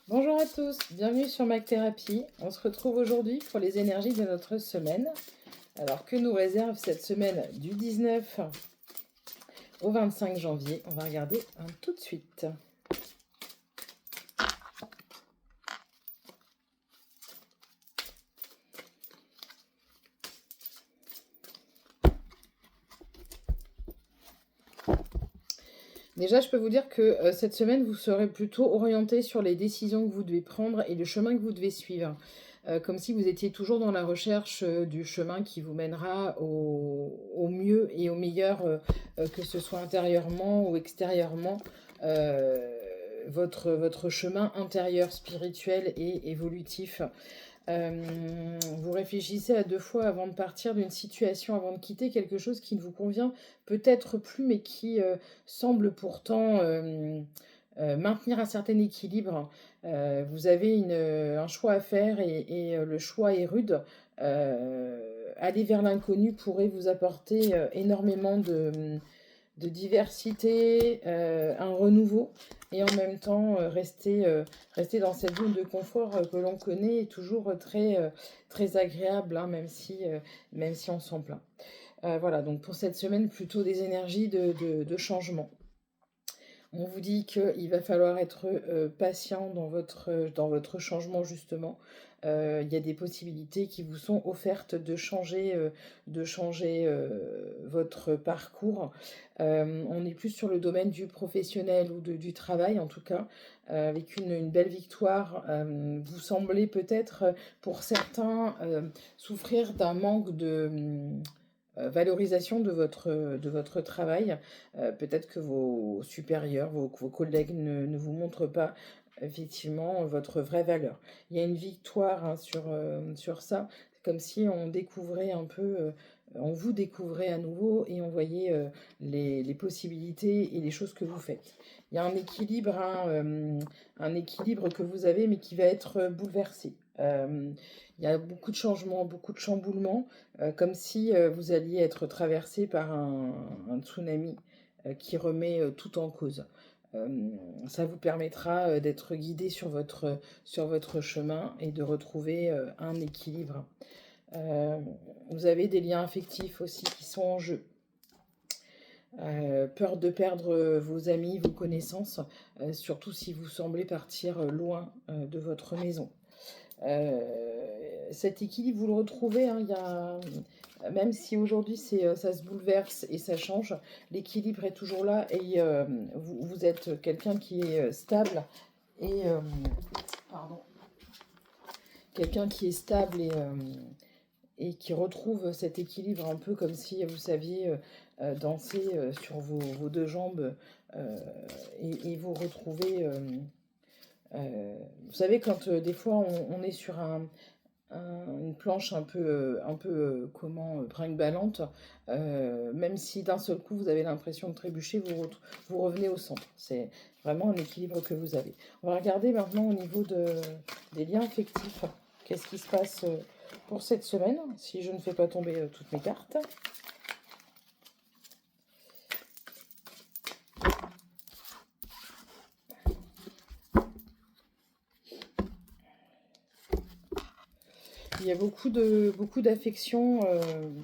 Bonjour à tous, bienvenue sur Mac Thérapie. On se retrouve aujourd'hui pour les énergies de notre semaine. Alors que nous réserve cette semaine du 19 au 25 janvier? On va regarder tout de suite. Déjà, je peux vous dire que cette semaine, vous serez plutôt orienté sur les décisions que vous devez prendre et le chemin que vous devez suivre. Comme si vous étiez toujours dans la recherche du chemin qui vous mènera au mieux et au meilleur, que ce soit intérieurement ou extérieurement. Votre chemin intérieur, spirituel et évolutif. Vous réfléchissez à deux fois avant de partir d'une situation, avant de quitter quelque chose qui ne vous convient peut-être plus, mais qui semble pourtant maintenir un certain équilibre. Vous avez un choix à faire et le choix est rude. Aller vers l'inconnu pourrait vous apporter énormément de diversité, un renouveau, et en même temps rester dans cette zone de confort que l'on connaît est toujours très agréable, hein, même si on s'en plaint. Voilà, donc pour cette semaine, plutôt des énergies de changement. On vous dit qu'il va falloir être patient dans votre changement, justement. Il y a des possibilités qui vous sont offertes de changer votre parcours. On est plus sur le domaine du professionnel ou du travail, en tout cas, avec une belle victoire. Vous semblez peut-être, pour certains, souffrir d'un manque de valorisation de votre travail. Peut-être que vos supérieurs, vos collègues ne vous montrent pas effectivement votre vraie valeur. Il y a une victoire, hein, sur ça. C'est comme si on découvrait un peu, on vous découvrait à nouveau et on voyait les possibilités et les choses que vous faites. Il y a un équilibre que vous avez, mais qui va être bouleversé. Il y a beaucoup de changements, beaucoup de chamboulements, comme si vous alliez être traversé par un tsunami qui remet tout en cause. Ça vous permettra d'être guidé sur votre chemin et de retrouver un équilibre. Euh, Vous avez des liens affectifs aussi qui sont en jeu. Peur de perdre vos amis, vos connaissances, surtout si vous semblez partir loin de votre maison. Cet équilibre, vous le retrouvez, hein, même si aujourd'hui ça se bouleverse et ça change, l'équilibre est toujours là et vous êtes quelqu'un qui est stable et pardon, quelqu'un qui est stable et qui retrouve cet équilibre un peu comme si vous saviez danser sur vos deux jambes et vous retrouver. Vous savez, quand des fois on est sur une planche un peu brinque-ballante, même si d'un seul coup vous avez l'impression de trébucher, vous revenez au centre. C'est vraiment un équilibre que vous avez. On va regarder maintenant au niveau des liens affectifs. Qu'est-ce qui se passe pour cette semaine, si je ne fais pas tomber toutes mes cartes. Il y a beaucoup d'affection,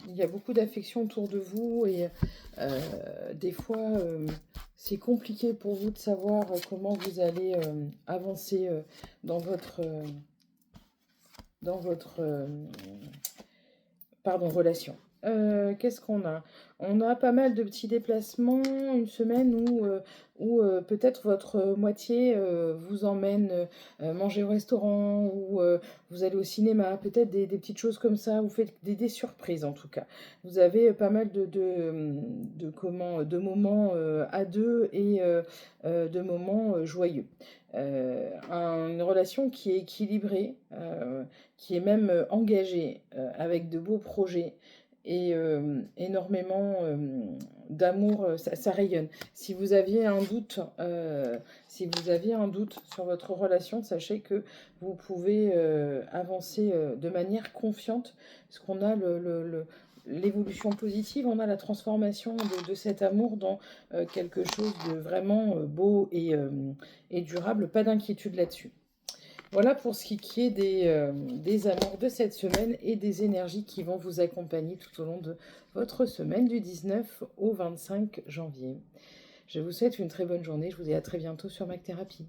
il y a beaucoup d'affection autour de vous et des fois c'est compliqué pour vous de savoir comment vous allez avancer dans votre relation. Qu'est-ce qu'on a? On a pas mal de petits déplacements, une semaine où peut-être votre moitié vous emmène manger au restaurant ou vous allez au cinéma, peut-être des petites choses comme ça, vous faites des surprises en tout cas. Vous avez pas mal de moments à deux et de moments joyeux. Une relation qui est équilibrée, qui est même engagée, avec de beaux projets et énormément d'amour, ça rayonne. Si vous aviez un doute, sur votre relation, sachez que vous pouvez avancer de manière confiante, parce qu'on a l'évolution positive, on a la transformation de cet amour dans quelque chose de vraiment beau et durable. Pas d'inquiétude là-dessus. Voilà pour ce qui est des amours de cette semaine et des énergies qui vont vous accompagner tout au long de votre semaine du 19 au 25 janvier. Je vous souhaite une très bonne journée. Je vous dis à très bientôt sur Mac Thérapie.